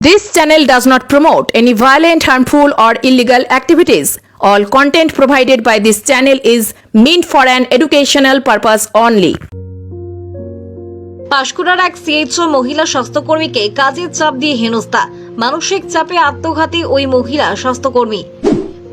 This channel does not promote any violent, harmful, or illegal activities. All content provided by this channel is meant for an educational purpose only. পাঁশকুড়ার এক CHO মহিলা স্বাস্থ্যকর্মীকে কাজের চাপ দিয়ে হেনস্থা, মানসিক চাপে আত্মঘাতী ওই মহিলা স্বাস্থ্যকর্মী।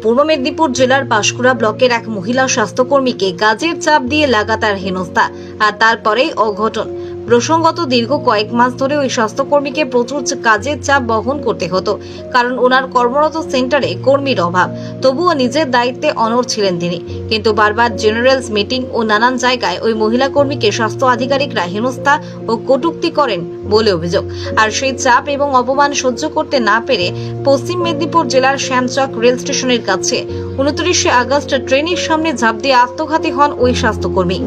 পূর্ব মেদিনীপুর জেলার পাঁশকুড়া ব্লকের এক মহিলা স্বাস্থ্যকর্মীকে কাজের চাপ দিয়ে লাগাতার হেনস্থা, আর তারপরেই অঘটন। প্রসঙ্গত দীর্ঘ কয়েক মাস ধরে ওই স্বাস্থ্যকর্মীকে প্রচুর কাজের চাপ বহন করতে হতো, কারণ ওনার কর্মরত সেন্টারে কর্মীর অভাব। তবুও নিজের দায়িত্বে অনড় ছিলেন তিনি, কিন্তু বারবার জেনারেলস মিটিং ও নানান জায়গায় ওই মহিলা কর্মীকে স্বাস্থ্য আধিকারিকরা হেনস্থা ও কটূক্তি করেন বলে অভিযোগ। আর সেই চাপ এবং অপমান সহ্য করতে না পেরে পশ্চিম মেদিনীপুর জেলার শ্যামচক রেল স্টেশনের কাছে 29 আগস্ট ট্রেনের সামনে ঝাঁপ দিয়ে আত্মঘাতী হন ওই স্বাস্থ্যকর্মী।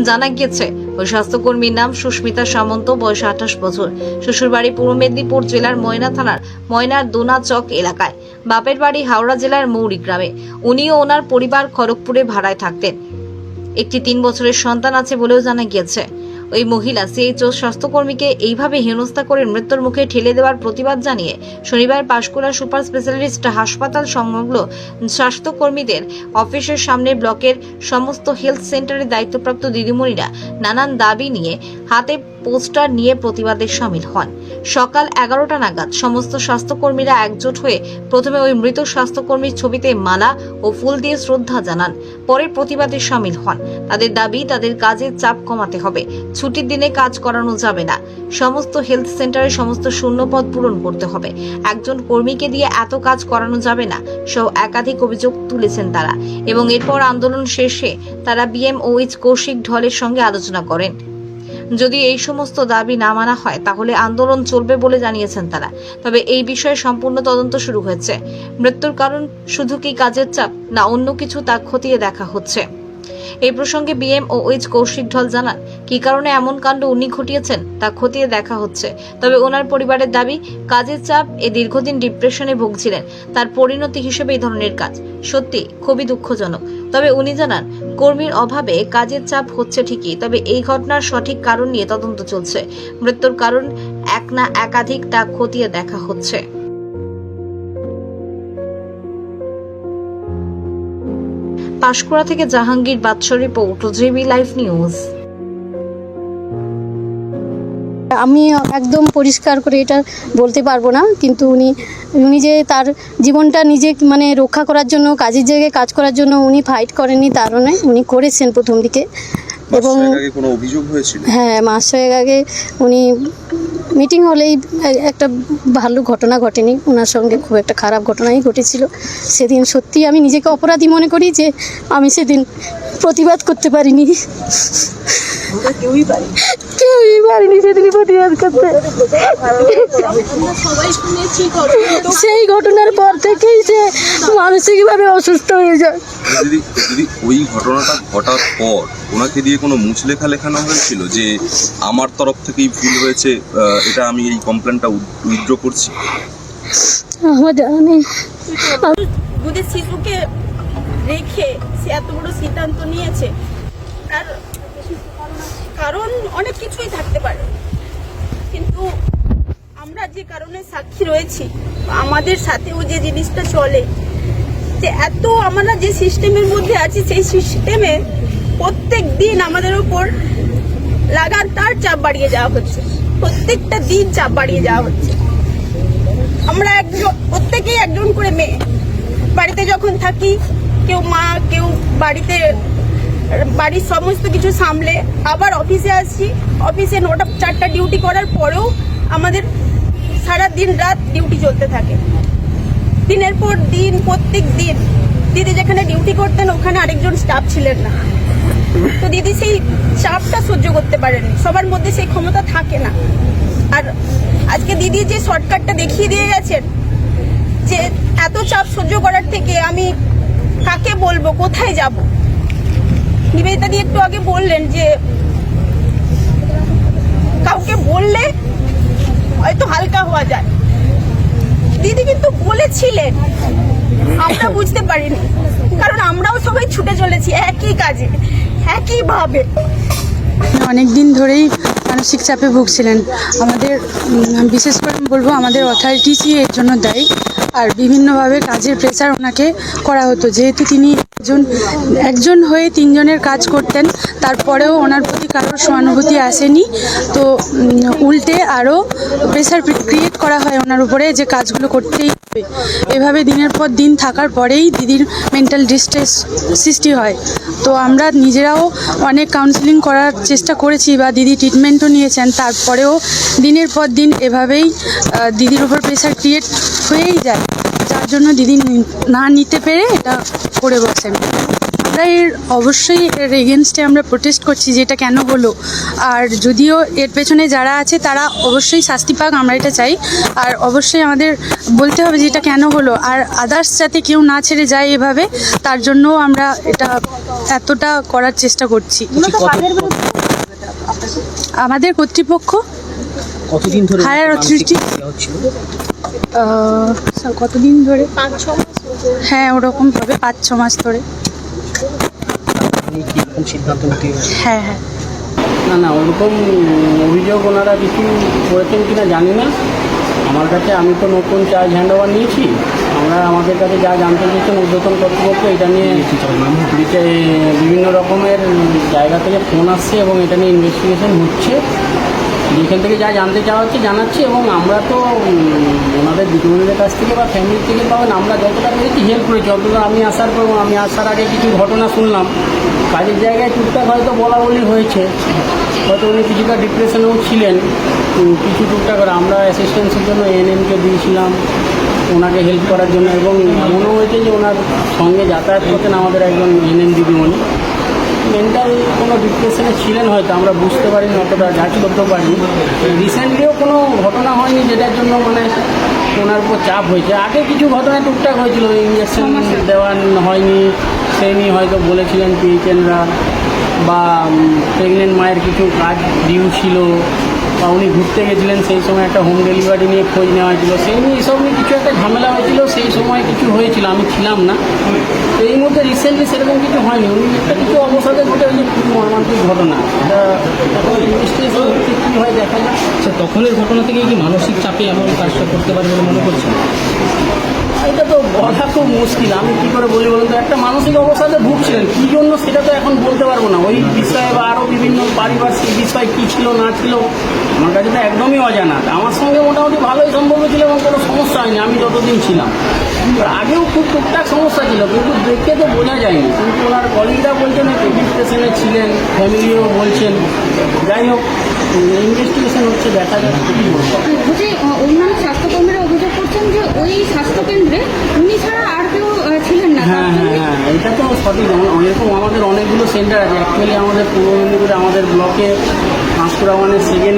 জানা গিয়েছে ওই স্বাস্থ্যকর্মীর নাম সুস্মিতা সামন্ত, বয়স 28 বছর। শ্বশুরবাড়ি পূর্ব মেদিনীপুর জেলার ময়না থানার ময়নার দোনা চক এলাকায়, বাপের বাড়ি হাওড়া জেলার মৌরি গ্রামে। উনি ও ওনার পরিবার খড়গপুরে ভাড়ায় থাকতেন। একটি 3 বছরের সন্তান আছে বলেও জানা গিয়েছে। ওই মহিলা সিএইচও স্বাস্থ্যকর্মীকে এইভাবে হেনস্থা করে মৃত্যুর মুখে ঠেলে দেওয়ার প্রতিবাদ জানিয়ে শনিবার পাঁশকুড়া সুপার স্পেশালিস্ট হাসপাতাল সংলগ্ন স্বাস্থ্যকর্মীদের অফিসের সামনে ব্লকের সমস্ত হেলথ সেন্টারের দায়িত্বপ্রাপ্ত দিদিমণিরা নানান দাবি নিয়ে হাতে পোস্টার নিয়ে প্রতিবাদে সামিল হন। সকাল 11টা নাগাদ সমস্ত স্বাস্থ্যকর্মীরা একজোট হয়ে প্রথমে ওই মৃত স্বাস্থ্যকর্মীর ছবিতে মালা ও ফুল দিয়ে শ্রদ্ধা জানান, পরে প্রতিবাদে সামিল হন। তাদের দাবি, তাদের কাজের চাপ কমাতে হবে, ছুটির দিনে কাজ করানো যাবে না, সমস্ত হেলথ সেন্টারে সমস্ত শূন্যপদ পূরণ করতে হবে, একজন কর্মীকে দিয়ে এত কাজ করানো যাবে না সহ একাধিক অভিযোগ তুলেছেন তারা। এবং এরপর আন্দোলন শেষে তারা বিএমওএইচ কৌশিক ঢলের সঙ্গে আলোচনা করেন। যদি এই সমস্ত দাবি না মানা হয় তাহলে আন্দোলন চলবে বলে জানিয়েছেন তারা। তবে এই বিষয়ে সম্পূর্ণ তদন্ত শুরু হয়েছে। মৃত্যুর কারণ শুধু কি কাজের চাপ না অন্য কিছু তা খতিয়ে দেখা হচ্ছে। এই প্রসঙ্গে বিএমওএইচ কৌশিক ঢল জানান, কি কারণে এমন কাণ্ড উনি ঘটিয়েছেন তা খতিয়ে দেখা হচ্ছে। তবে ওনার পরিবারের দাবি, কাজের চাপ, দীর্ঘদিন ডিপ্রেশনে ভুগছিলেন, তার পরিণতি হিসেবে এই ধরনের কাজ সত্যি খুবই দুঃখজনক। তবে উনি জানান, কর্মীর অভাবে কাজের চাপ হচ্ছে ঠিকই, তবে এই ঘটনার সঠিক কারণ নিয়ে তদন্ত চলছে। মৃত্যুর কারণ এক না একাধিক তা খতিয়ে দেখা হচ্ছে। পাঁশকুড়া থেকে জাহাঙ্গীর বাদশাহ রিপোর্ট, জিবি লাইভ নিউজ। আমি একদম পরিষ্কার করে এটা বলতে পারবো না, কিন্তু উনি যে তার জীবনটা নিজে রক্ষা করার জন্য, কাজের জায়গায় কাজ করার জন্য উনি ফাইট করেননি, তার নয়, উনি করেছেন প্রথম দিকে। এবং কোনো অভিযোগ হয়েছিল? হ্যাঁ, মাস 6 আগে উনি মিটিং হলেই একটা ভালো ঘটনা ঘটেনি, ওনার সঙ্গে খুব একটা খারাপ ঘটনাই ঘটেছিল। সেদিন সত্যি আমি নিজেকে অপরাধী মনে করি যে আমি সেদিন প্রতিবাদ করতে পারিনি। কেউই পারিনি সেদিন প্রতিবাদ করতে। সেই ঘটনার পর থেকেই সে মানসিকভাবে অসুস্থ হয়ে যায়। যদি ওই ঘটনাটা ঘটার পর ওনাকে দিয়ে কোনো মুচলেখা লেখানো হয়েছিল যে আমার তরফ থেকেই ভুল হয়েছে, এটা আমি এই কমপ্লেনটা উইথড্র করছি? আমার জানা নেই। দুধের শিশুকে রেখে সে এত বড় সিদ্ধান্ত নিয়েছে, আর কারণ অনেক কিছুই থাকতে পারে, কিন্তু আমরা যে কারণে সাক্ষী রয়েছি, আমাদের সাথেও যে জিনিসটা চলে, যে এত আমরা যে সিস্টেমের মধ্যে আছি, সেই সিস্টেমে প্রত্যেক দিন আমাদের উপর লাগাতার চাপ বাড়িয়ে যাওয়া হচ্ছে, প্রত্যেকটা দিন চাপ বাড়িয়ে যাওয়া হচ্ছে। আমরা প্রত্যেকেই একজন করে মেয়ে, বাড়িতে যখন থাকি, কেউ মা, কেউ বাড়ির সমস্ত কিছু সামলে আবার অফিসে আসছি, অফিসে 9টা 4টা ডিউটি করার পরেও আমাদের সারা দিন রাত ডিউটি চলতে থাকে, দিনের পর দিন, প্রত্যেক দিন। দিদি যেখানে ডিউটি করতেন ওখানে আরেকজন স্টাফ ছিলেন না, তো দিদি সেই চাপটা সহ্য করতে পারেনি, সবার মধ্যে সেই ক্ষমতা থাকে না। আর আজকে দিদি যে শর্টকাটটা দেখিয়ে দিয়ে গেছেন, যে এত চাপ সহ্য করার থেকে আমি কাকে বলবো, কোথায় যাব। নিবেদিতা দি একটু আগে বললেন যে কাউকে বললে হয়তো হালকা হওয়া যায়, দিদি কিন্তু বলেছিলেন, আমরা বুঝতে পারিনি, কারণ আমরাও সবাই ছুটে চলেছি একই কাজে, একই ভাবে। অনেক দিন ধরেই মানসিক চাপে ভুগছিলেন। আমাদের বিশেষ করে আমি বলবো আমাদের অথরিটিসই এর জন্য দায়ী। আর বিভিন্নভাবে কাজের প্রেসার ওনাকে করা হতো, যেহেতু তিনি একজন হয়ে তিনজনের কাজ করতেন, তারপরেও ওনার প্রতি কারোর সহানুভূতি আসেনি। তো উল্টে আরও প্রেসার ক্রিয়েট করা হয় ওনার উপরে যে কাজগুলো করতেই হবে। এভাবে দিনের পর দিন থাকার পরেই দিদির মেন্টাল ডিস্ট্রেস সৃষ্টি হয়। তো আমরা নিজেরাও অনেক কাউন্সিলিং করার চেষ্টা করেছি বা দিদি ট্রিটমেন্টও নিয়েছেন, তারপরেও দিনের পর দিন এভাবেই দিদির উপর প্রেসার ক্রিয়েট হয়েই যায়, যার জন্য দিদি না নিতে পেরে এটা করে বসেন। আমরা অবশ্যই এর এগেনস্টে আমরা প্রোটেস্ট করছি যে এটা কেন হলো, আর যদিও এর পেছনে যারা আছে তারা অবশ্যই শাস্তি পাক, আমরা এটা চাই। আর অবশ্যই আমাদের বলতে হবে যে এটা কেন হলো, আর আদার্স যাতে কেউ না ছেড়ে যায় এভাবে, তার জন্যও আমরা এটা এতটা করার চেষ্টা করছি। আমাদের কর্তৃপক্ষ কতদিন ধরে হায়ার অথরিটি কতদিন ধরে 5-6 মাস। হ্যাঁ, ওরকম হবে 5-6 মাস ধরে। আপনি কীরকম সিদ্ধান্ত নিতে? হ্যাঁ হ্যাঁ না ওরকম অভিযোগ ওনারা কিছু করেছেন কিনা জানি না। আমার কাছে, আমি তো নতুন চার্জ হ্যান্ড ওভার নিয়েছি, আমাদের কাছে যা জানতে চেয়েছেন ঊর্ধ্বতন কর্তৃপক্ষ এটা নিয়ে বিভিন্ন রকমের জায়গা থেকে ফোন আসছে এবং এটা নিয়ে ইনভেস্টিগেশন হচ্ছে। যেখান থেকে যা জানতে চাওয়া হচ্ছে জানাচ্ছি, এবং আমরা তো ওনাদের দিদিমণিদের কাছ থেকে বা ফ্যামিলি থেকে পাবেন আমরা যতটা পেরেছি হেল্প করেছি। যতটা আমি আসার আগে কিছু ঘটনা শুনলাম, কাজের জায়গায় টুকটাক হয়তো বলা বলি হয়েছে, হয়তো উনি কিছুটা ডিপ্রেশনেও ছিলেন, কিছু টুকটাক করে আমরা অ্যাসিস্ট্যান্সের জন্য এএনএমকে দিয়েছিলাম ওনাকে হেল্প করার জন্য, এবং মনে হয়েছে যে ওনার সঙ্গে যাতায়াত করতেন আমাদের একজন এএনএম দিদিমণি, মেন্টাল কোনো ডিপ্রেশনে ছিলেন হয়তো, আমরা বুঝতে পারিনি, অতটা জাজ করতেও পারিনি। রিসেন্টলিও কোনো ঘটনা হয়নি যেটার জন্য মানে ওনার উপর চাপ হয়েছে। আগে কিছু ঘটনা টুকটাক হয়েছিল, ইঞ্জেকশন দেওয়া হয়নি সেই নিয়ে হয়তো বলেছিলেন পিএইচএনরা, বা প্রেগনেন্ট মায়ের কিছু কাজ ডিউ ছিল, বা উনি ঘুরতে গেছিলেন সেই সময় একটা হোম ডেলিভারি নিয়ে খোঁজ নেওয়া হয়েছিল, সেই নিয়ে এইসব নিয়ে কিছু একটা ঝামেলা হয়েছিল, সেই সময় কিছু হয়েছিল, আমি ছিলাম না। তো এই মধ্যে রিসেন্টলি সেরকম কিছু হয়নি, উনি একটা কিছু অবসাদে ঘটে হয়েছে, খুব মর্মান্তিক ঘটনা। এটা ইনভেস্টিগেশন হচ্ছে, কী হয় দেখা যাক। আচ্ছা, তখনের ঘটনা থেকেই কি মানসিক চাপে এমন কাজটা করতে পারে বলে মনে করছেন? এটা তো বলা খুব মুশকিল, আমি কী করে বলি বলুন তো। একটা মানসিক অবসাদে ভুগছিলেন, কী জন্য সেটা তো এখন বলতে পারবো না। ওই বিষয়ে বা আরও বিভিন্ন পারিপার্শ্বিক বিষয় কী ছিল না ছিল আমার কাছে তো একদমই অজানা। আমার সঙ্গে মোটামুটি ভালোই সম্পর্ক ছিল এবং কোনো সমস্যা হয়নি আমি যতদিন ছিলাম। আগেও খুব টুকটাক সমস্যা ছিল, কিন্তু দেখে তো বোঝা যায়নি। কিন্তু ওনার কলিগরা বলছেন একটু ডিপ্রেশনে ছিলেন, ফ্যামিলিও বলছেন। যাই হোক, ইনভেস্টিগেশন হচ্ছে, দেখা যাচ্ছে কী বলবো। যে অন্যান্য স্বাস্থ্যকর্মীরা অভিযোগ করছেন যে ওই স্বাস্থ্যকেন্দ্রে উনি ছাড়া আর কেউ ছিলেন না। হ্যাঁ, এটা তো সঠিক। এরকম আমাদের অনেকগুলো সেন্টার আছে। অ্যাকচুয়ালি আমাদের পূর্ব মেদিনীপুরে আমাদের ব্লকে পাঁশকুড়া মানে সেকেন্ড